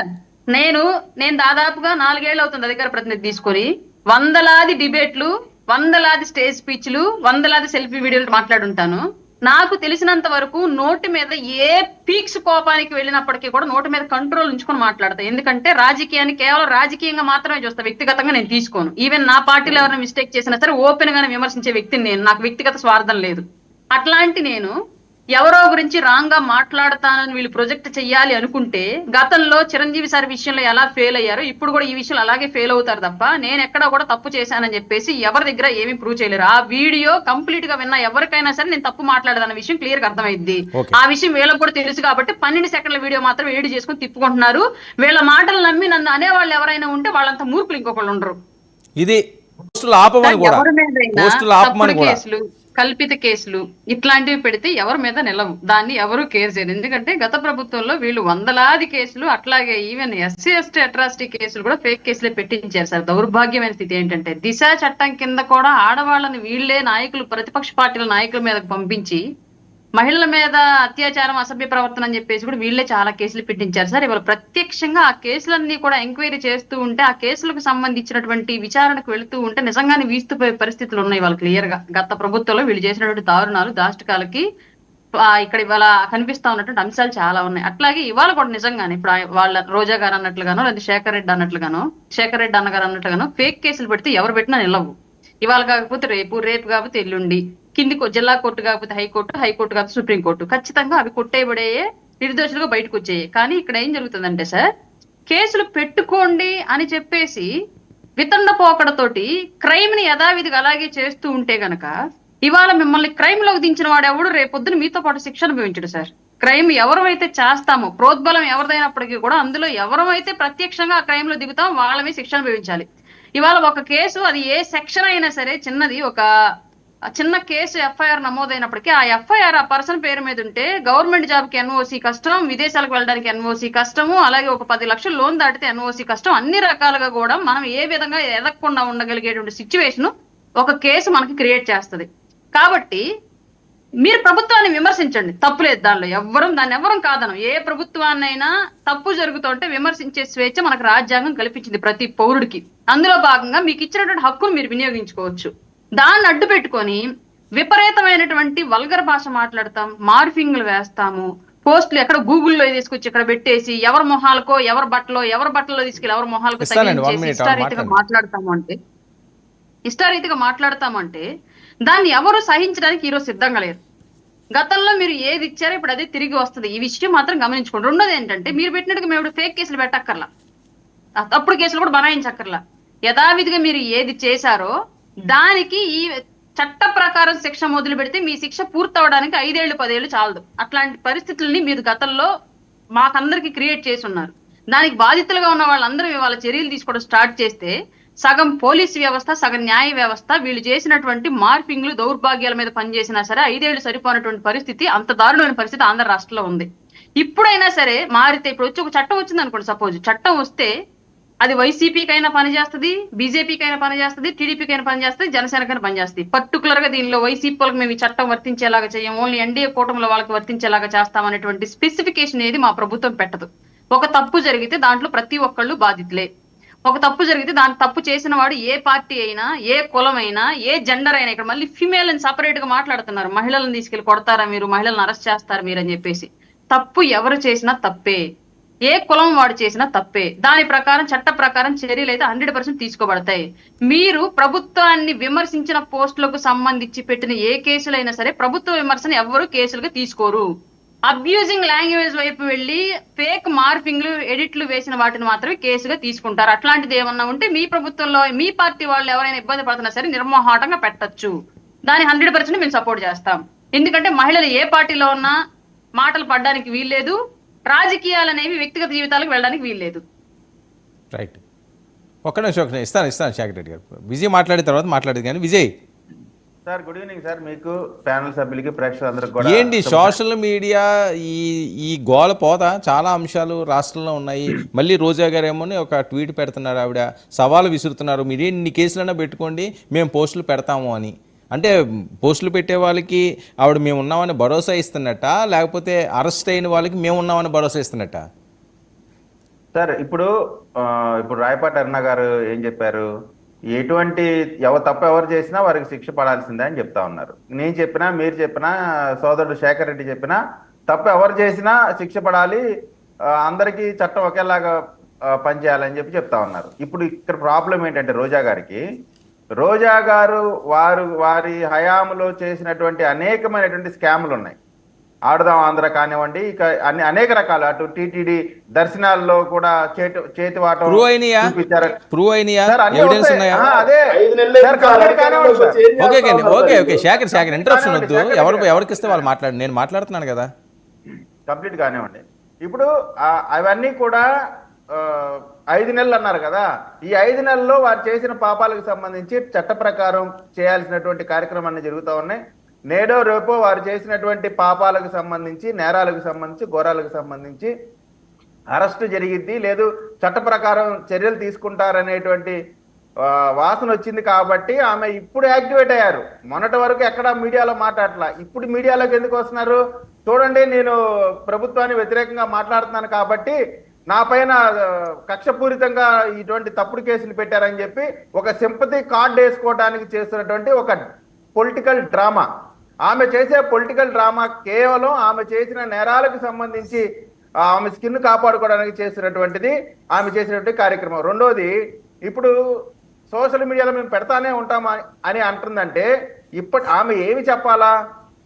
Sir నేను నేను దాదాపుగా 4 ఏళ్ళు అవుతుంది అధికార ప్రతినిధి తీసుకొని వందలాది డిబేట్లు, వందలాది స్టేజ్ స్పీచ్లు, వందలాది సెల్ఫీ వీడియోలు మాట్లాడుంటాను. నాకు తెలిసినంత వరకు నోటి మీద ఏ పీక్స్ కోపానికి వెళ్ళినప్పటికీ కూడా నోటి మీద కంట్రోల్ ఉంచుకొని మాట్లాడతా. ఎందుకంటే రాజకీయాన్ని కేవలం రాజకీయంగా మాత్రమే చూస్తా, వ్యక్తిగతంగా నేను తీసుకోను. ఈవెన్ నా పార్టీలో ఎవరైనా మిస్టేక్ చేసినా సరే ఓపెన్ గానే విమర్శించే వ్యక్తిని నేను. నాకు వ్యక్తిగత స్వార్థం లేదు. అట్లాంటి నేను ఎవరో గురించి రాంగ్ గా మాట్లాడతానని వీళ్ళు ప్రొజెక్ట్ చెయ్యాలి అనుకుంటే గతంలో చిరంజీవి సార్ విషయంలో ఎలా ఫెయిల్ అయ్యారో ఇప్పుడు కూడా ఈ విషయంలో అలాగే ఫెయిల్ అవుతారు తప్ప నేను ఎక్కడా కూడా తప్పు చేశానని చెప్పేసి ఎవరి దగ్గర ఏమీ ప్రూవ్ చేయలేరు. ఆ వీడియో కంప్లీట్ గా విన్నా ఎవరికైనా సరే నేను తప్పు మాట్లాడదన్న విషయం క్లియర్ గా అర్థమైంది. ఆ విషయం వీళ్ళకి కూడా తెలుసు కాబట్టి 12 సెకండ్ల వీడియో మాత్రం ఎడిట్ చేసుకుని తిప్పుకుంటున్నారు. వీళ్ళ మాటలు నమ్మి నన్ను అనేవాళ్ళు ఎవరైనా ఉంటే వాళ్ళంతా మూర్ఖులు ఇంకొకళ్ళు ఉండరు. ఇది ఎవరి మీద కేసులు, కల్పిత కేసులు ఇట్లాంటివి పెడితే ఎవరి మీద నిలవు, దాన్ని ఎవరు కేర్ చేయరు. ఎందుకంటే గత ప్రభుత్వంలో వీళ్ళు వందలాది కేసులు, అట్లాగే ఈవెన్ ఎస్సీ ఎస్టీ అట్రాసిటీ కేసులు కూడా ఫేక్ కేసులే పెట్టించారు సార్. దౌర్భాగ్యమైన స్థితి ఏంటంటే దిశ చట్టం కింద కూడా ఆడవాళ్ళని వీళ్లే నాయకులు, ప్రతిపక్ష పార్టీల నాయకుల మీదకు పంపించి మహిళల మీద అత్యాచారం, అసభ్య ప్రవర్తన అని చెప్పేసి కూడా వీళ్ళే చాలా కేసులు పెట్టించారు సార్. ఇవాళ ప్రత్యక్షంగా ఆ కేసులన్నీ కూడా ఎంక్వైరీ చేస్తూ ఉంటే ఆ కేసులకు సంబంధించినటువంటి విచారణకు వెళుతూ ఉంటే నిజంగానే వీస్తుపోయే పరిస్థితులు ఉన్నాయి వాళ్ళు క్లియర్ గా. గత ప్రభుత్వంలో వీళ్ళు చేసినటువంటి దారుణాలు, దాష్టికాలకి ఇక్కడ ఇవాళ కనిపిస్తా ఉన్నటువంటి అంశాలు చాలా ఉన్నాయి. అట్లాగే ఇవాళ కూడా నిజంగానే ఇప్పుడు వాళ్ళ రోజా గారు అన్నట్లుగానో లేదా శేఖర్ రెడ్డి అన్నగారు అన్నట్లుగానో ఫేక్ కేసులు పెడితే ఎవరు పెట్టినా నిలవు. ఇవాళ కాకపోతే రేపు, రేపు కాకపోతే ఎల్లుండి, కిందికి జిల్లా కోర్టు కాకపోతే హైకోర్టు, హైకోర్టు కాకపోతే సుప్రీంకోర్టు, ఖచ్చితంగా అవి కొట్టేయబడే నిర్దోషులుగా బయటకు వచ్చాయి. కానీ ఇక్కడ ఏం జరుగుతుందంటే సార్, కేసులు పెట్టుకోండి అని చెప్పేసి వితండ పోకడతోటి క్రైమ్ ని యథావిధిగా అలాగే చేస్తూ ఉంటే గనక ఇవాళ మిమ్మల్ని క్రైమ్ లోకి దించిన వాడు ఎవడు రేపొద్దున మీతో పాటు శిక్ష అనుభవించడు సార్. క్రైమ్ ఎవరైతే చేస్తామో, ప్రోద్బలం ఎవరిదైనప్పటికీ కూడా అందులో ఎవరైతే ప్రత్యక్షంగా ఆ క్రైమ్ లో దిగుతాం వాళ్ళమే శిక్ష అనుభవించాలి. ఇవాళ ఒక కేసు, అది ఏ సెక్షన్ అయినా సరే, చిన్నది ఒక చిన్న కేసు ఎఫ్ఐఆర్ నమోదైనప్పటికీ ఆ ఎఫ్ఐఆర్ ఆ పర్సన్ పేరు మీద ఉంటే గవర్నమెంట్ జాబ్ కి ఎన్ఓసి కష్టం, విదేశాలకు వెళ్ళడానికి ఎన్ఓసి కష్టము, అలాగే ఒక 10 లక్షలు లోన్ దాటితే ఎన్ఓసి కష్టం. అన్ని రకాలుగా కూడా మనం ఏ విధంగా ఎదగకుండా ఉండగలిగేటువంటి సిచ్యువేషన్ ఒక కేసు మనకి క్రియేట్ చేస్తుంది. కాబట్టి మీరు ప్రభుత్వాన్ని విమర్శించండి, తప్పులేదు దానిలో, దాన్ని ఎవరం కాదనం. ఏ ప్రభుత్వాన్నైనా తప్పు జరుగుతుంటే విమర్శించే స్వేచ్ఛ మనకు రాజ్యాంగం కల్పించింది ప్రతి పౌరుడికి. అందులో భాగంగా మీకు ఇచ్చినటువంటి హక్కును మీరు వినియోగించుకోవచ్చు. దాన్ని అడ్డు పెట్టుకొని విపరీతమైనటువంటి వల్గర్ భాష మాట్లాడతాం, మార్ఫింగ్లు వేస్తాము, పోస్టులు ఎక్కడ గూగుల్లో తీసుకొచ్చి ఇక్కడ పెట్టేసి ఎవరి మొహాలకో, ఎవరి బట్టలో తీసుకెళ్ళి ఎవరి మొహాలకో ఇష్టారీతిగా మాట్లాడతామంటే దాన్ని ఎవరు సహించడానికి ఈరోజు సిద్ధంగా లేరు. గతంలో మీరు ఏది ఇచ్చారో ఇప్పుడు అదే తిరిగి వస్తుంది. ఈ విషయం మాత్రం గమనించుకోండి. రెండోది ఏంటంటే మీరు పెట్టినట్టుగా మేము ఫేక్ కేసులు పెట్టక్కర్లా, తప్పుడు కేసులు కూడా బనాయించక్కర్లా. యథావిధిగా మీరు ఏది చేశారో దానికి ఈ చట్ట ప్రకారం శిక్ష మొదలు పెడితే మీ శిక్ష పూర్తవడానికి 5 ఏళ్ళు 10 ఏళ్ళు చాలదు. అట్లాంటి పరిస్థితుల్ని మీరు గతంలో మాకందరికి క్రియేట్ చేసి ఉన్నారు. దానికి బాధితులుగా ఉన్న వాళ్ళందరూ ఇవాళ చర్యలు తీసుకోవడం స్టార్ట్ చేస్తే సగం పోలీసు వ్యవస్థ, సగం న్యాయ వ్యవస్థ వీళ్ళు చేసినటువంటి మార్పింగ్లు, దౌర్భాగ్యాల మీద పనిచేసినా సరే 5 ఏళ్ళు సరిపోయినటువంటి పరిస్థితి, అంత దారుణమైన పరిస్థితి ఆంధ్ర రాష్ట్రంలో ఉంది. ఇప్పుడైనా సరే మారితే, ఇప్పుడు వచ్చి ఒక చట్టం వచ్చింది అనుకోండి, సపోజ్ చట్టం వస్తే అది వైసీపీకైనా పనిచేస్తుంది, బీజేపీకైనా పనిచేస్తుంది, టీడీపీకైనా పనిచేస్తుంది, జనసేనకైనా పనిచేస్తుంది. పర్టికులర్ గా దీనిలో వైసీపీ వాళ్ళకి మేము ఈ చట్టం వర్తించేలాగా చేయం, ఓన్లీ ఎన్డీఏ కూటమిలో వాళ్ళకి వర్తించేలాగా చేస్తామనేటువంటి స్పెసిఫికేషన్ ఏది మా ప్రభుత్వం పెట్టదు. ఒక తప్పు జరిగితే దాంట్లో ప్రతి ఒక్కళ్ళు బాధితులే. ఒక తప్పు జరిగితే దాని తప్పు చేసిన వాడు ఏ పార్టీ అయినా, ఏ కులం అయినా, ఏ జెండర్ అయినా, ఇక్కడ మళ్ళీ ఫిమేల్ అని సపరేట్ గా మాట్లాడుతున్నారు, మహిళలను తీసుకెళ్లి కొడతారా మీరు, మహిళలను అరెస్ట్ చేస్తారా మీరు అని చెప్పేసి. తప్పు ఎవరు చేసినా తప్పే, ఏ కులం వాడు చేసినా తప్పే. దాని ప్రకారం చట్ట ప్రకారం చర్యలు అయితే 100% తీసుకోబడతాయి. మీరు ప్రభుత్వాన్ని విమర్శించిన పోస్టులకు సంబంధించి పెట్టిన ఏ కేసులైనా సరే ప్రభుత్వ విమర్శను ఎవరు కేసులుగా తీసుకోరు. అబ్యూజింగ్ లాంగ్వేజ్ వైపు వెళ్ళి ఫేక్ మార్ఫింగ్లు, ఎడిట్లు వేసిన వాటిని మాత్రమే కేసుగా తీసుకుంటారు. అట్లాంటిది ఏమన్నా ఉంటే మీ ప్రభుత్వంలో మీ పార్టీ వాళ్ళు ఎవరైనా ఇబ్బంది పడుతున్నా సరే నిర్మోహాటంగా పెట్టచ్చు. దాన్ని 100% మేము సపోర్ట్ చేస్తాం. ఎందుకంటే మహిళలు ఏ పార్టీలో ఉన్నా మాటలు పడడానికి వీల్లేదు, రాజకీయాలు అనేవి వ్యక్తిగత జీవితాలకు వెళ్ళడానికి వీల్లేదు. రైట్, ఒక్క నిమిషం ఇస్తాను శేఖర్ రెడ్డి గారు. విజయ్ మాట్లాడిన తర్వాత మాట్లాడేది. కానీ Vijay sir, good evening sir. మీకు ప్యానల్ సభ్యులకి, ప్రేక్షకులందరికీ కూడా ఏంటి సోషల్ మీడియా ఈ గోల పోతా చాలా అంశాలు రాష్ట్రంలో ఉన్నాయి. మళ్ళీ రోజా గారు ఏమో ఒక ట్వీట్ పెడుతున్నారు, ఆవిడ సవాలు విసురుతున్నారు, మీరు ఎన్ని కేసులైనా పెట్టుకోండి మేము పోస్టులు పెడతాము అని. అంటే పోస్టులు పెట్టే వాళ్ళకి ఆవిడ మేము ఉన్నామని భరోసా ఇస్తున్నట్ట, లేకపోతే అరెస్ట్ అయిన వాళ్ళకి మేము ఉన్నామని భరోసా ఇస్తున్నట్ట? సార్ ఇప్పుడు రాయపాటి అరుణ గారు ఏం చెప్పారు? ఎటువంటి తప్పు ఎవరు చేసినా వారికి శిక్ష పడాల్సిందే అని చెప్తా ఉన్నారు. నేను చెప్పినా, మీరు చెప్పినా, సోదరుడు శేఖర్ రెడ్డి చెప్పినా తప్పు ఎవరు చేసినా శిక్ష పడాలి, అందరికీ చట్టం ఒకేలాగా పనిచేయాలని చెప్తా ఉన్నారు. ఇప్పుడు ఇక్కడ ప్రాబ్లం ఏంటంటే రోజా గారు వారి హయాంలో చేసినటువంటి అనేకమైనటువంటి స్కాములు ఉన్నాయి. ఆడదాం ఆంధ్ర కానివ్వండి, ఇక అనేక రకాలు, అటు టీటీడీ దర్శనాల్లో కూడా చేతివాటం ఎవరికి ఇస్తే వాళ్ళు నేను మాట్లాడుతున్నాను కదా, కంప్లీట్ కానివ్వండి. ఇప్పుడు అవన్నీ కూడా 5 నెలలు అన్నారు కదా. ఈ 5 నెలల్లో వారు చేసిన పాపాలకు సంబంధించి చట్ట ప్రకారం చేయాల్సినటువంటి కార్యక్రమాన్ని జరుగుతూ ఉన్నాయి. నేడో రేపో వారు చేసినటువంటి పాపాలకు సంబంధించి, నేరాలకు సంబంధించి, ఘోరాలకు సంబంధించి అరెస్టు జరిగిద్ది, లేదు చట్ట ప్రకారం చర్యలు తీసుకుంటారనేటువంటి వాసన వచ్చింది. కాబట్టి ఆమె ఇప్పుడు యాక్టివేట్ అయ్యారు. మొన్నటి వరకు ఎక్కడ మీడియాలో మాట్లాడలా, ఇప్పుడు మీడియాలోకి ఎందుకు వస్తున్నారు? చూడండి, నేను ప్రభుత్వాన్ని వ్యతిరేకంగా మాట్లాడుతున్నాను కాబట్టి నా పైన కక్షపూరితంగా ఇటువంటి తప్పుడు కేసులు పెట్టారని చెప్పి ఒక సింపతి కార్డు వేసుకోవడానికి చేస్తున్నటువంటి ఒక పొలిటికల్ డ్రామా. ఆమె చేసే పొలిటికల్ డ్రామా కేవలం ఆమె చేసిన నేరాలకు సంబంధించి ఆమె స్కిన్ కాపాడుకోవడానికి చేసినటువంటిది, ఆమె చేసినటువంటి కార్యక్రమం. రెండోది, ఇప్పుడు సోషల్ మీడియాలో మేము పెడతానే ఉంటామా అని అంటుందంటే ఆమె ఏమి చెప్పాలా?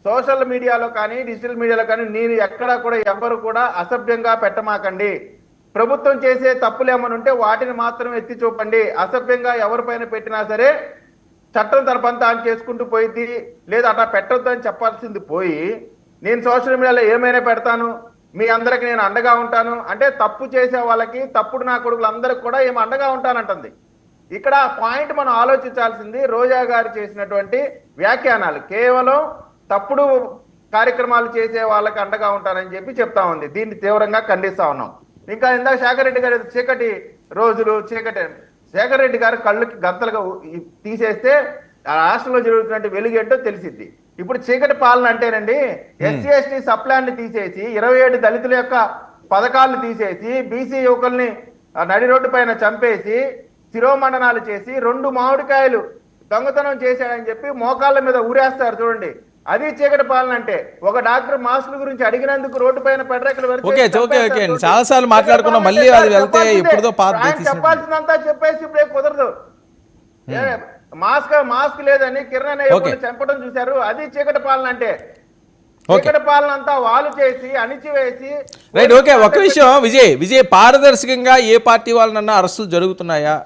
సోషల్ మీడియాలో కానీ డిజిటల్ మీడియాలో కానీ నేను ఎక్కడా కూడా ఎవరు కూడా అసభ్యంగా పెట్టమాకండి, ప్రభుత్వం చేసే తప్పులు ఏమైనా ఉంటే వాటిని మాత్రం ఎత్తి చూపండి, అసభ్యంగా ఎవరిపైన పెట్టినా సరే చట్టం తరపంతా ఆన్ చేసుకుంటూ పోయింది, లేదా అట్లా పెట్టొద్దు అని చెప్పాల్సింది పోయి నేను సోషల్ మీడియాలో ఏమైనా పెడతాను, మీ అందరికి నేను అండగా ఉంటాను అంటే తప్పు చేసే వాళ్ళకి, తప్పుడు నా కొడుకులందరికి కూడా ఏమి అండగా ఉంటానంటుంది. ఇక్కడ పాయింట్ మనం ఆలోచించాల్సింది, రోజా గారు చేసినటువంటి వ్యాఖ్యానాలు కేవలం తప్పుడు కార్యక్రమాలు చేసే వాళ్ళకి అండగా ఉంటానని చెప్తా ఉంది. దీన్ని తీవ్రంగా ఖండిస్తా ఉన్నాం. ఇంకా ఇందాక శేఖర్ రెడ్డి గారు చీకటి రోజులు, శేఖర్ రెడ్డి గారు కళ్ళకి గంతలుగా తీసేస్తే ఆ రాష్ట్రంలో జరుగుతున్న వెలుగేంటో తెలిసిద్ది. ఇప్పుడు చీకటి పాలన అంటేనండి, ఎస్సీ ఎస్టీ సప్లాన్ని తీసేసి 27 దళితుల యొక్క పథకాలను తీసేసి బీసీ యువకుల్ని నడి రోడ్డు పైన చంపేసి శిరోమండనాలు చేసి 2 మామిడికాయలు దొంగతనం చేశాడని చెప్పి మోకాళ్ళ మీద ఊరేస్తారు చూడండి, అది చీకటి పాలన అంటే. ఒక డాక్టర్ మాస్కుల గురించి అడిగినందుకు రోడ్డు పైన పెడరేకలు చాలా సార్లు మాట్లాడుకున్నాం, మళ్ళీ అది వెళ్తే ఎప్పుడో చెప్పాల్సిందంతా చెప్పేసి ఇప్పుడే కుదరదు. మాస్క్ లేదని కిరణ్ చంపడం చూశారు, అది చీకటి పాలన అంటే. చీకటి పాలన అంతా వాళ్ళు చేసి అణిచివేసి. Right, okay. ఒక విషయం విజయ్, పారదర్శకంగా ఏ పార్టీ వాళ్ళనన్నా అరెస్టులు జరుగుతున్నాయా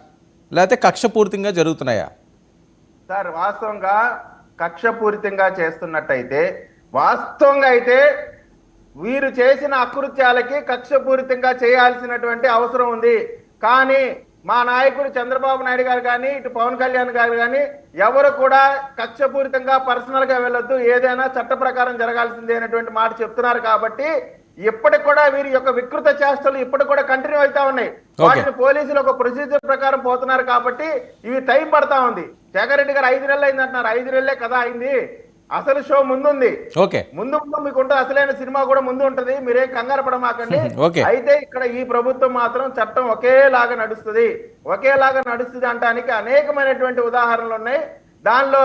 లేకపోతే కక్షపూరితంగా జరుగుతున్నాయా? సార్, వాస్తవంగా కక్షపూరితంగా చేస్తున్నట్టయితే, వాస్తవంగా అయితే వీరు చేసిన అకృత్యాలకి కక్షపూరితంగా చేయాల్సినటువంటి అవసరం ఉంది. కానీ మా నాయకుడు చంద్రబాబు నాయుడు గారు కానీ, ఇటు పవన్ కళ్యాణ్ గారు కానీ ఎవరు కూడా కక్షపూరితంగా పర్సనల్ గా వెళ్ళొద్దు, ఏదైనా చట్ట ప్రకారం జరగాల్సిందే అనేటువంటి మాట చెప్తున్నారు. కాబట్టి ఇప్పటికి కూడా వీరి యొక్క వికృత చేష్టలు ఇప్పటికి కూడా కంటిన్యూ అవుతా ఉన్నాయి. వాటిని పోలీసులు ఒక ప్రొసీజర్ ప్రకారం పోతున్నారు కాబట్టి ఇవి టైం పడతా ఉంది. శేఖర్ రెడ్డి గారు 5 నెలలు అయింది అంటున్నారు, 5 నెలలే కదా అయింది, అసలు షో ముందుంది. ముందు మీకు ఉంటుంది, అసలైన సినిమా కూడా ముందు ఉంటది, మీరేం కంగారు పడమాకండి. అయితే ఇక్కడ ఈ ప్రభుత్వం మాత్రం చట్టం ఒకేలాగా నడుస్తుంది అంటానికి అనేకమైనటువంటి ఉదాహరణలు ఉన్నాయి. దానిలో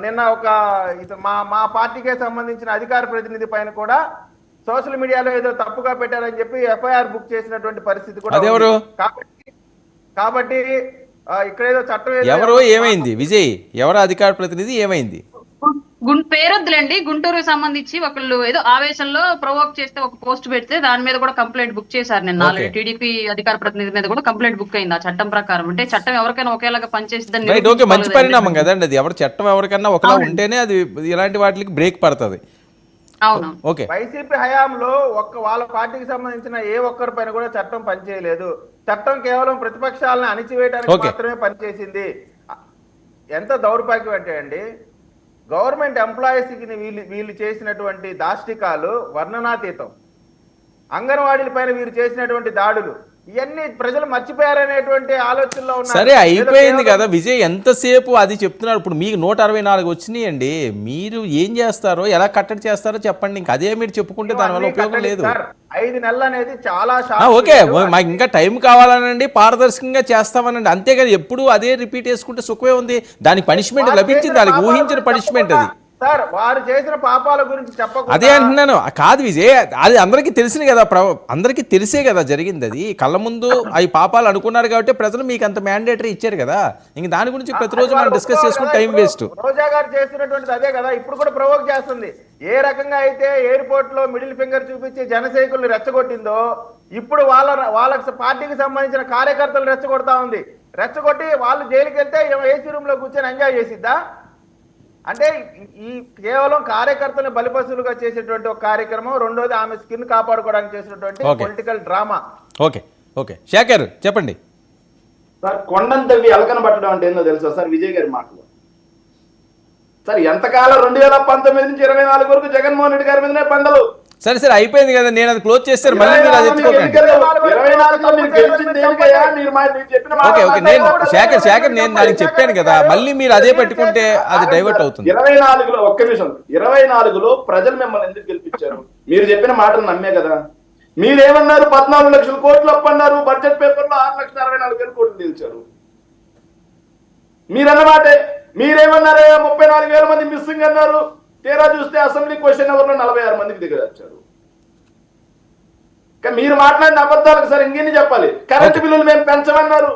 నిన్న మా పార్టీకే సంబంధించిన అధికార ప్రతినిధి పైన కూడా సోషల్ మీడియాలో ఏదో తప్పుగా పెట్టారని చెప్పి ఎఫ్ఐఆర్ బుక్ చేసినటువంటి పరిస్థితి కూడా. కాబట్టి ఇక్కడ ఏదో చట్టం ఏమైంది విజయ్, ఎవరు అధికార ప్రతినిధి, ఏమైంది? పేరొద్దులేండి. గుంటూరుకి సంబంధించి ఒకళ్ళు ఏదో ఆవేశంలో ప్రొవోక్ చేస్తే ఒక పోస్ట్ పెడితే దాని మీద కూడా కంప్లైంట్ బుక్ చేశారు నిన్న. ఆల్రెడీ టీడీపీ అధికార ప్రతినిధి మీద కూడా కంప్లైంట్ బుక్ అయింది ఆ చట్టం ప్రకారం. అంటే చట్టం ఎవరికైనా ఒకేలాగా పనిచేసిందని మంచి పరిణామం కదండి అది. ఎవరు చట్టం ఎవరికైనా ఒకలా ఉంటేనే అది ఇలాంటి వాటికి బ్రేక్ పడుతుంది. అవును, వైసీపీ హయాంలో వాళ్ళ పార్టీకి సంబంధించిన ఏ ఒక్కరి పైన కూడా చట్టం పనిచేయలేదు. చట్టం కేవలం ప్రతిపక్షాలను అణిచివేయడానికి మాత్రమే పనిచేసింది. ఎంత దౌర్భాగ్యం అంటే అండి, గవర్నమెంట్ ఎంప్లాయీస్ కి వీళ్ళు చేసినటువంటి దాష్టికాలు వర్ణనాతీతం. అంగన్వాడీల పైన వీరు చేసినటువంటి దాడులు, ఇవన్నీ ప్రజలు మర్చిపోయారనేటువంటి ఆలోచనలో ఉన్నారు. సరే అయిపోయింది కదా విజయ్, ఎంతసేపు అది చెప్తున్నారు. ఇప్పుడు మీకు 164 వచ్చినాయండి, మీరు ఏం చేస్తారో ఎలా కట్టడి చేస్తారో చెప్పండి. ఇంకా అదే మీరు చెప్పుకుంటే దానివల్ల ఉపయోగం లేదు. 5 నెలలు అనేది చాలా ఓకే, మాకు ఇంకా టైం కావాలనండి, పారదర్శకంగా చేస్తామనండి, అంతేగాని ఎప్పుడు అదే రిపీట్ చేసుకుంటే సుఖమే ఉంది. దానికి పనిష్మెంట్ లభించింది, దానికి ఊహించిన పనిష్మెంట్ అది. సార్ వారు చేసిన పాపాల గురించి చెప్పకుండా అదే అంటున్నాను. కాదు విజయ్, అది అందరికీ తెలిసింది కదా, అందరికీ తెలిసే కదా జరిగింది. అది కళ్ళ ముందు అవి పాపాలు అనుకున్నారు కాబట్టి ప్రజలు మీకు అంత మ్యాండేటరీ ఇచ్చారు కదా. ఇంక దాని గురించి ప్రతిరోజు మనం డిస్కస్ చేసుకుని టైం వేస్ట్. రోజా గారు చేస్తున్నటువంటిది అదే కదా, ఇప్పుడు కూడా ప్రవోక్ చేస్తుంది. ఏ రకంగా అయితే ఎయిర్పోర్ట్ లో మిడిల్ ఫింగర్ చూపించి జనసైకుల్ని రెచ్చగొట్టిందో, ఇప్పుడు వాళ్ళ పార్టీకి సంబంధించిన కార్యకర్తలు రెచ్చగొడతా ఉంది. రెచ్చగొట్టి వాళ్ళు జైలుకి వెళ్తే ఏసీ రూమ్ లో కూర్చొని ఎంజాయ్ చేసిద్దా? అంటే ఈ కేవలం కార్యకర్తలను బలిపశువులుగా చేసేటువంటి ఒక కార్యక్రమం. రెండోది ఆమె స్కిన్ కాపాడుకోవడానికి చేసినటువంటి political drama. Okay okay Shekhar చెప్పండి సార్. కొండను తవ్వి ఎలకన పట్టడం అంటే ఏందో తెలుసా సార్ విజయ్ గారి మాటలు? సార్ ఎంతకాలం 2019 నుంచి 24 వరకు జగన్మోహన్ రెడ్డి గారి మీదనే పండలు. సరే సరే అయిపోయింది కదా, నేను అది క్లోజ్ చేస్తాను. మళ్ళీ మీరు అది ఎత్తుకోకండి. ఓకే ఓకే, నేను శేఖర్ నేను దానికి చెప్పాను కదా, మళ్ళీ మీరు అదే పెట్టుకుంటే అది డైవర్ట్ అవుతుంది. 24లో ఒక్క నిమిషం, 24లో ప్రజలు మిమ్మల్ని ఎందుకు గెలిపించారు? మీరు చెప్పిన మాటలు నమ్మే కదా. మీరేమన్నారు? 14 లక్షల కోట్లు అప్పన్నారు. బడ్జెట్ పేపర్ లో 6,64,000 కోట్లు నిలిచారు. మీరన్నమాటే. మీరేమన్నారు? 34,000 మంది మిస్సింగ్ అన్నారు. తీరా చూస్తే అసెంబ్లీ క్వశ్చన్ అవర్ లో 46 మందికి దగ్గర వచ్చారు. మీరు మాట్లాడిన అబద్ధాలకు సార్ ఇంకేం చెప్పాలి? కరెంటు బిల్లులు మేము పెంచమన్నారు,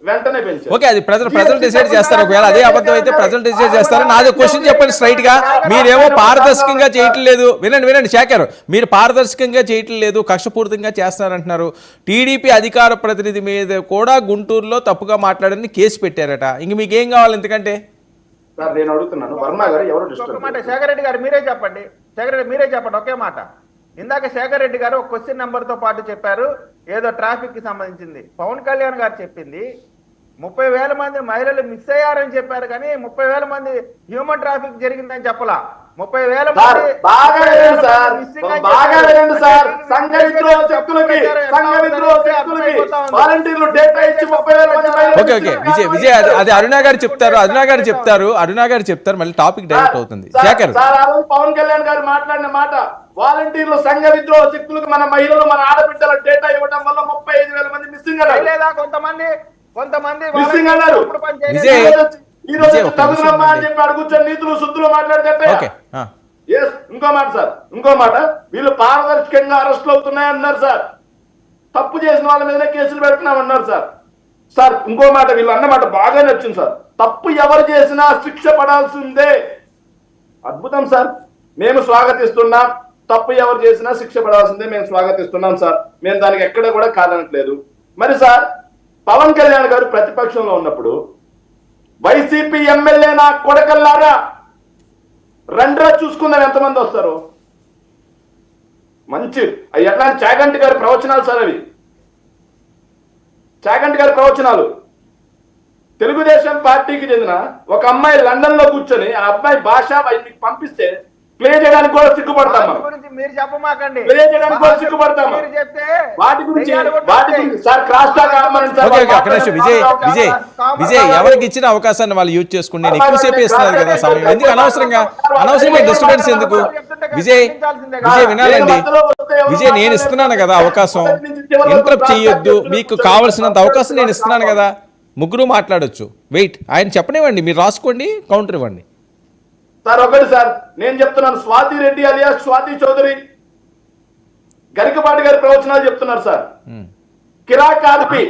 వెంటనే పెంచారు. ఓకే, అది ప్రజలు డిసైడ్ చేస్తారు. ఒకవేళ అదే అబద్ధం అయితే ప్రజలు డిసైడ్ చేస్తారు. నాది క్వశ్చన్ చెప్పండి స్ట్రైట్ గా. మీరేమో పారదర్శకంగా చేయట్లేదు. వినండి శేఖర్, మీరు పారదర్శకంగా చేయట్లేదు, కక్షపూరితంగా చేస్తున్నారంటున్నారు. టీడీపీ అధికార ప్రతినిధి మీద కూడా గుంటూరులో తప్పుగా మాట్లాడని కేసు పెట్టారట. ఇంక మీకేం కావాలి ఎందుకంటే? సార్ నేను అడుగుతున్నాను, వర్మ గారు ఎవరు? ఒక మాట శేఖర్ రెడ్డి గారు మీరే చెప్పండి. శేఖర్ రెడ్డి మీరే చెప్పండి ఒకే మాట. ఇందాక శేఖర్ రెడ్డి గారు ఒక క్వశ్చన్ నెంబర్ తో పాటు చెప్పారు, ఏదో ట్రాఫిక్ కి సంబంధించింది. పవన్ కళ్యాణ్ గారు చెప్పింది 30,000 మంది మహిళలు మిస్ అయ్యారని చెప్పారు, కానీ 30,000 మంది హ్యూమన్ ట్రాఫిక్ జరిగిందని చెప్పలా. 30,000 ఓకే ఓకే విజయ్ అది అరుణ గారు చెప్తారు. మళ్ళీ టాపిక్ డైవర్ట్ అవుతుంది. శేఖర్ పవన్ కళ్యాణ్ గారు మాట్లాడిన మాట, వాలంటీర్లు సంఘ విద్రోహ శక్తులకు మన మహిళలు మన ఆడబిడ్డల డేటా ఇవ్వడం వల్ల 35,000 మంది మిస్సింగ్ అయ్యారు. లేదా కొంతమంది మిస్సింగ్ అన్నారు. కూర్చొని నీతులు శుద్ధులు మాట్లాడితే ఇంకో మాట సార్, ఇంకో మాట, వీళ్ళు పారదర్శకంగా అరెస్టులు అవుతున్నాయన్నారు సార్. తప్పు చేసిన వాళ్ళ మీదనే కేసులు పెడుతున్నామన్నారు సార్. సార్ ఇంకో మాట, వీళ్ళు అన్నమాట బాగా నచ్చింది సార్. తప్పు ఎవరు చేసినా శిక్ష పడాల్సిందే. అద్భుతం సార్, మేము స్వాగతిస్తున్నాం. తప్పు ఎవరు చేసినా శిక్ష పడాల్సిందే, మేము స్వాగతిస్తున్నాం సార్. మేము దానికి ఎక్కడ కూడా కాదనట్లేదు. మరి సార్ పవన్ కళ్యాణ్ గారు ప్రతిపక్షంలో ఉన్నప్పుడు వైసీపీ ఎమ్మెల్యే నా కొడకల్లారా రండ్రా చూసుకుందాం ఎంతమంది వస్తారు. మంచి ఎట్లాంటి చాగంటి గారి ప్రవచనాలు సార్ అవి. చాగంటి గారి ప్రవచనాలు. తెలుగుదేశం పార్టీకి చెందిన ఒక అమ్మాయి లండన్ లో కూర్చొని ఆ అమ్మాయి భాష మీకు పంపిస్తే ప్లే చేయడానికి కూడా సిగ్గుపడతాం. మీరు చెప్పమాకండి, ప్లే చేయడానికి కూడా సిగ్గుపడతాం. వాటి గురించి సార్ క్రాస్ టాక్ విజయ్ ఎవరికి ఇచ్చిన అవకాశాన్ని వాళ్ళు యూజ్ చేసుకుని నేను ఎక్కువసేపు ఇస్తున్నారు కదా సమయం. ఎందుకు అనవసరంగా డిస్టర్బెన్స్ ఎందుకు? విజయ్ వినాలండి. విజయ్ నేను ఇస్తున్నాను కదా అవకాశం, ఇంటరప్ట్ చేయొద్దు. మీకు కావాల్సినంత అవకాశం నేను ఇస్తున్నాను కదా, ముగ్గురు మాట్లాడొచ్చు. వెయిట్, ఆయన చెప్పనివ్వండి, మీరు రాసుకోండి, కౌంటర్ ఇవ్వండి. సార్ ఒకటి సార్ నేను చెప్తున్నాను, స్వాతి రెడ్డి అలియాస్ స్వాతి చౌదరి గరికపాటి గారి ప్రవచనాలు చెప్తున్నారు సార్. కిరాకార్పి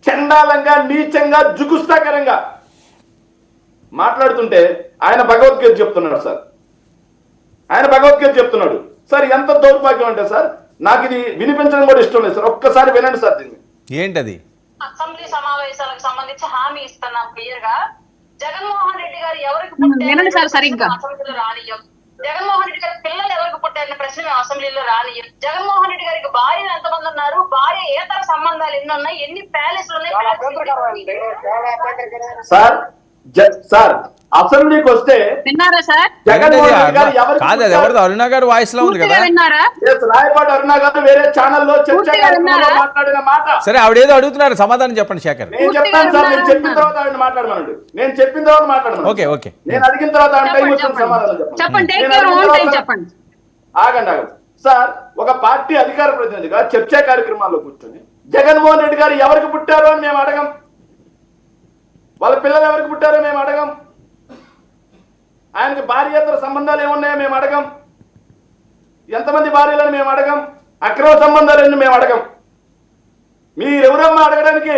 చండాలంగా నీచంగా జుగుస్తాకరంగా మాట్లాడుతుంటే ఆయన భగవద్గీత చెప్తున్నాడు సార్. ఆయన భగవద్గీత చెప్తున్నాడు సార్. ఎంత దౌర్భాగ్యం అంటే సార్, నాకు ఇది వినిపించడం కూడా ఇష్టం లేదు సార్. ఒక్కసారి వినండి సార్ దీన్ని. ఏంటది? అసెంబ్లీ సమావేశాలకు సంబంధించి హామీ ఇస్తున్నాం క్లియర్ గా. జగన్మోహన్ రెడ్డి గారు ఎవరికి అసెంబ్లీలో రానియం, జగన్మోహన్ రెడ్డి గారి పిల్లలు ఎవరికి పుట్టారన్న ప్రశ్న మేము అసెంబ్లీలో రానియం. జగన్మోహన్ రెడ్డి గారికి భార్యలు ఎంతమంది ఉన్నారు, భార్య ఏతర సంబంధాలు ఎన్ని ఉన్నాయి, ఎన్ని ప్యాలెస్లు ఉన్నాయి. సార్ సార్ అసెంబ్లీకి వస్తే విన్నారా సార్? జగన్మోహన్ రెడ్డి గారు ఎవరికి కాదు, అది ఎవరిదో అరుణ గారు వాయిస్ లో ఉంది కదా. విన్నారా? రాయపాటి అరుణ గారు వేరే ఛానల్లో చర్చా కార్యక్రమంలో మాట్లాడిన మాట. సరే, ఆవిడేదో అడుగుతున్నారు, సమాధానం చెప్పండి శేఖర్. నేను చెప్తాను సార్, నేను చెప్పిన తర్వాత ఆవిడ మాట్లాడమనండి. నేను చెప్పిన తర్వాత మాట్లాడమను. Okay okay. నేను అడిగిన తర్వాత ఆవిడ టైం వచ్చిన సమాధానం చెప్పండి. ఆగండి సార్. ఒక పార్టీ అధికార ప్రతినిధిగా చర్చా కార్యక్రమాల్లో కూర్చొని జగన్మోహన్ రెడ్డి గారు ఎవరికి పుట్టారో అని మేము అడగం, వాళ్ళ పిల్లలు ఎవరికి పుట్టారో మేము అడగం, ఆయనకి భార్యేతర సంబంధాలు ఏమున్నాయో మేము అడగం, ఎంతమంది భార్యలను మేము అడగం, అక్రమ సంబంధాలను మేము అడగం. మీరెవరమ్మా అడగడానికి?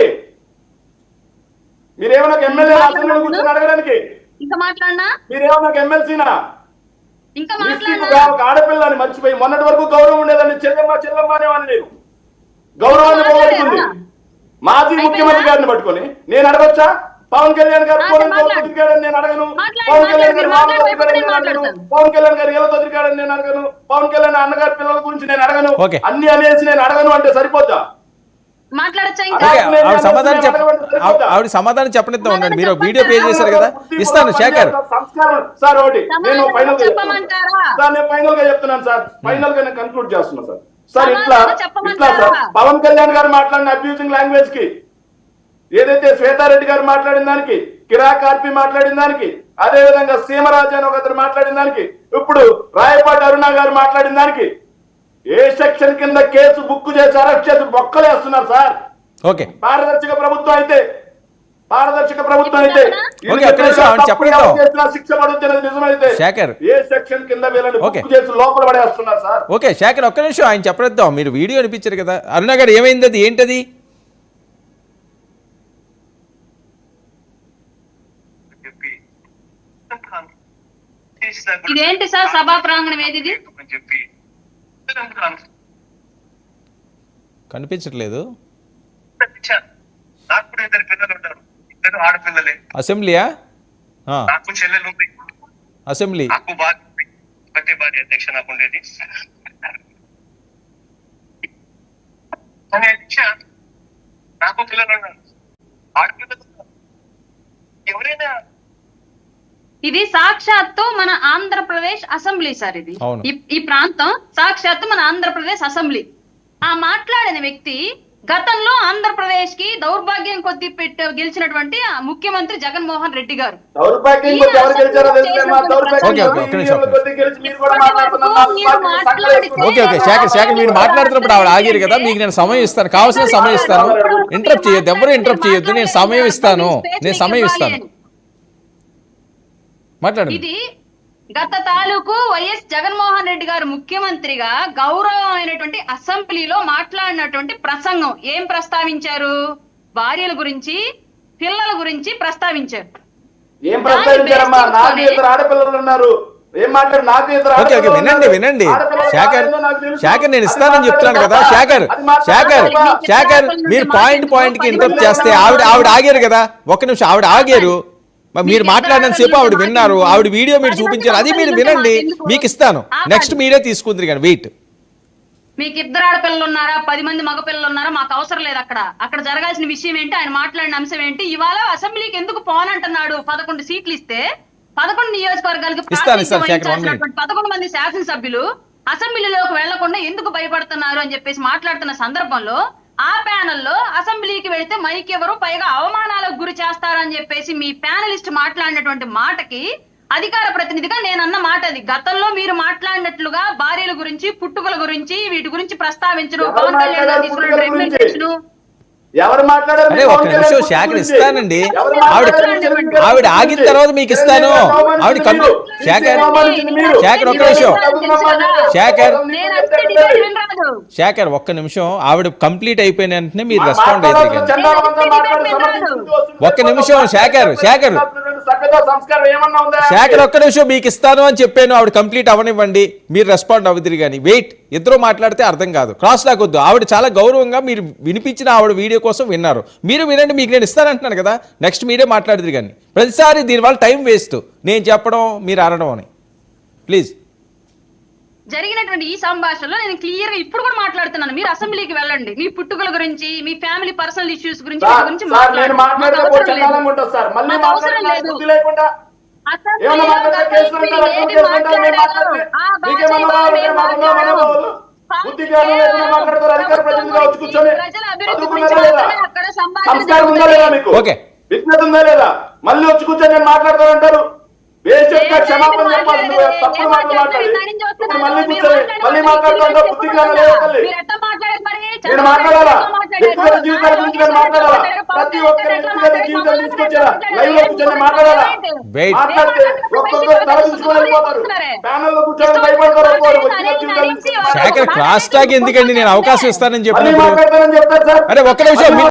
మీరేమన్నా ఎమ్మెల్యే అసెంబ్లీలో కూర్చొని అడగడానికి? ఇంకా మాట్లాడినా? మీరేమన్నా ఎమ్మెల్సీనా? ఇంకా ఒక ఆడపిల్లని మర్చిపోయి మొన్నటి వరకు గౌరవం ఉండేదాన్ని చెల్లెమ్మ చెల్లెమ్మ అనేవాడిని. నేను గౌరవాన్ని పోగొట్టుకుంది. మాజీ ముఖ్యమంత్రి గారిని పట్టుకొని నేను అడగొచ్చా? పవన్ కళ్యాణ్ గారు తిరిగాడని నేను అడగను, పవన్ కళ్యాణ్ గారు నేను అడగను, పవన్ కళ్యాణ్ గారు ఏదో తిరిగాడని నేను అడగను, పవన్ కళ్యాణ్ అన్నగారి పిల్లల గురించి నేను అడగను, అన్ని అనేసి నేను అడగను అంటే సరిపోద్దా? ఆవిడ సమాధానం చెప్పనిద్దాం ఉండండి. మీరు వీడియో పే చేశారు కదా, ఇస్తాను శేఖర్. సార్ ఒకటి నేను ఫైనల్ గా చెప్తున్నాను సార్, ఫైనల్ గా నేను కన్క్లూడ్ చేస్తున్నా సార్. సార్ ఇట్లా సార్ పవన్ కళ్యాణ్ గారు మాట్లాడిన అబ్యూజింగ్ లాంగ్వేజ్ కి, ఏదైతే శ్వేతారెడ్డి గారు మాట్లాడిన దానికి, కిరా కార్పి మాట్లాడిన దానికి, అదే విధంగా సీమరాజు అని ఒకరు మాట్లాడిన దానికి, ఇప్పుడు రాయపాటి అరుణ గారు మాట్లాడిన దానికి ఏ సెక్షన్ కింద కేసు బుక్ చేసి అరెస్ట్ చేసి బొక్కలేస్తున్నారు సార్. ఓకే, పారదర్శక ప్రభుత్వం అయితే శిక్ష పడుతున్నది నిజమైతే శేఖర్ ఏ సెక్షన్ కింద వీళ్ళని బుక్ చేసి లోపల పడేస్తున్నారు సార్. ఓకే శేఖర్, ఒక్క నిమిషం ఆయన చెప్పనిద్దాం. మీరు వీడియో అనిపించారు కదా, అరుణ గారు ఏమైంది, అది ఏంటది? ఇదేంటి సార్ సభా ప్రాంగణం ఏది? కనిపించట్లేదు. నాకు కూడా 2 పిల్లలు ఉన్నారు, 2 ఆడపిల్లలే. అసెంబ్లీయా? నాకు చెల్లెలు ఉంది, అసెంబ్లీ. నాకు ఒకటే భార్య అధ్యక్ష నాకు ఉండేది. నాకు పిల్లలు ఉన్నారు, ఆడపిల్లలు. ఎవరైనా ఇది సాక్షాత్తు మన ఆంధ్రప్రదేశ్ అసెంబ్లీ సార్. ఇది ఈ ప్రాంతం సాక్షాత్తు మన ఆంధ్రప్రదేశ్ అసెంబ్లీ. ఆ మాట్లాడిన వ్యక్తి గతంలో ఆంధ్రప్రదేశ్ కి దౌర్భాగ్యం కొద్ది గెలిచినటువంటి ముఖ్యమంత్రి జగన్మోహన్ రెడ్డి గారు. శేఖర్ మీరు మాట్లాడుతున్నప్పుడు ఆవిడ ఆగారు కదా, మీకు నేను సమయం ఇస్తాను, కావాల్సిన సమయం ఇస్తాను. ఇంటరప్ట్ చేయొద్దు, ఎవరు ఇంటరప్ట్ చేయొద్దు. నేను సమయం ఇస్తాను. ఇది గత తాలూకు వైఎస్ జగన్మోహన్ రెడ్డి గారు ముఖ్యమంత్రిగా గౌరవమైనటువంటి అసెంబ్లీలో మాట్లాడినటువంటి ప్రసంగం. ఏం ప్రస్తావించారు? భార్యల గురించి, పిల్లల గురించి ప్రస్తావించారు. ఏం ప్రస్తావించారమ్మా? నాకు 2 ఆడపిల్లలు ఉన్నారు. ఏం మాట్లాడు? నాకు 2 ఆడపిల్లలు. వినండి శేఖర్, నేను ఇస్తానని చెప్తున్నాను కదా. శేఖర్ మీరు పాయింట్ కి ఇంటరప్ట్ చేస్తే ఆవిడ ఆగారు కదా, ఒక్క నిమిషం. ఆవిడ ఆగారు, మీరు మాట్లాడినంత సేపు ఆవిడ విన్నారు, ఆవిడ వీడియో మీరు చూపించారు, అది మీరు వినండి, మీకు ఇస్తాను. నెక్స్ట్ మీరే తీసుకుందరు కానీ వెయిట్. మీకు 2 ఆడపిల్లలు ఉన్నారా, 10 మంది మగపిల్లలు ఉన్నారా, మాకు అవసరం లేదు. అక్కడ జరగాల్సిన విషయం ఏంటి, ఆయన మాట్లాడిన అంశం ఏంటి? ఇవాళ అసెంబ్లీకి ఎందుకు పోనంటున్నాడు? 11 సీట్లు ఇస్తే 11 నియోజకవర్గాలకు 11 మంది శాసనసభ్యులు అసెంబ్లీలోకి వెళ్లకుండా ఎందుకు భయపడుతున్నారు అని చెప్పేసి మాట్లాడుతున్న సందర్భంలో ఆ ప్యానెల్లో అసెంబ్లీకి వెళితే మైక్ ఎవరు, పైగా అవమానాలకు గురి చేస్తారని చెప్పేసి మీ ప్యానలిస్ట్ మాట్లాడినటువంటి మాటకి అధికార ప్రతినిధిగా నేను అన్న మాట అది. గతంలో మీరు మాట్లాడినట్లుగా భార్యల గురించి, పుట్టుకల గురించి, వీటి గురించి ప్రస్తావించడం, పవన్ కళ్యాణ్ గారు తీసుకున్న రెమ్యూనరేషన్ ఎవరు మాట్లాడారు? ఒక్క నిమిషం శేఖర్, ఇస్తానండి. ఆవిడ ఆగిన తర్వాత మీకు ఇస్తాను. ఆవిడ శేఖర్ ఒక్క నిమిషం. శేఖర్ ఒక్క నిమిషం. ఆవిడ కంప్లీట్ అయిపోయిన వెంటనే మీరు రెస్పాండ్ అయితే. ఒక్క నిమిషం శేఖర్ ఒక్క నిమిషం, మీకు ఇస్తాను అని చెప్పాను. ఆవిడ కంప్లీట్ అవనివ్వండి, మీరు రెస్పాండ్ అవుతుంది కానీ వెయిట్. ఇద్దరు మాట్లాడితే అర్థం కాదు, క్రాస్ లాగొద్దు. ఆవిడ చాలా గౌరవంగా మీరు వినిపించిన ఆవిడ వీడియో కోసం విన్నారు, మీరు వినండి. మీకు నేను ఇస్తానంటున్నాను కదా, నెక్స్ట్ మీరే మాట్లాడుతుంది కానీ ప్రతిసారి దీనివల్ల టైం వేస్ట్. నేను చెప్పడం మీరు అనడం అని. ప్లీజ్. జరిగినటువంటి ఈ సంభాషణలో నేను క్లియర్ గా ఇప్పుడు కూడా మాట్లాడుతున్నాను. మీరు అసెంబ్లీకి వెళ్ళండి, మీ పుట్టుకల గురించి, మీ ఫ్యామిలీ పర్సనల్ ఇష్యూస్ గురించి సార్, నేను మాట్లాడితే వచ్చేకాలం ఉంటుంది సార్. మళ్ళీ మాట్లాడితే బుద్ధి లేకుండా ఏమన్నా మాట్లాడితే కేసులు అంటారు, అక్రమ కేసులు అంటారు. మేము మాట్లాడితే మీకేమన్నా మనోభావాలు బుద్ధి జ్ఞానం లేకుండా మాట్లాడతారు. అధికార ప్రతినిధిగా వచ్చి కూర్చొని చదువుకున్నారా లేదా? సంస్కారం ఉందా లేదా? మీకు విజ్ఞత ఉందా లేదా? మళ్ళీ వచ్చి కూర్చొని నేను మాట్లాడతానంటారు. బేసిక్గా క్షమాపణ చెప్పాల్సింది తప్పుడు మాటలు మాట్లాడి ఇప్పుడు మళ్ళీ కూర్చొని మళ్ళీ మాట్లాడుతుంటే బుద్ధి జ్ఞానం లేదా? తల్లి నేను మాట్లాడాలా? వ్యక్తిగత జీవితాల గురించి నేను మాట్లాడాలా? ప్రతి ఒక్కరి వ్యక్తిగత జీవితం తీసుకొచ్చారా? లైవ్ లో కూర్చొని మాట్లాడాలా? మాట్లాడితే ఒక్కొక్కరు తలదించుకొని వెళ్ళిపోతారు. ప్యానల్ లో కూర్చొని భయపడతారు. వ్యక్తిగత జీవితాలు క్లాస్ టాక్ ఎందుకండి, నేను అవకాశం ఇస్తానని చెప్పి మాట్లాడతానని చెప్తారు సార్. అరే ఒక్క నిమిషం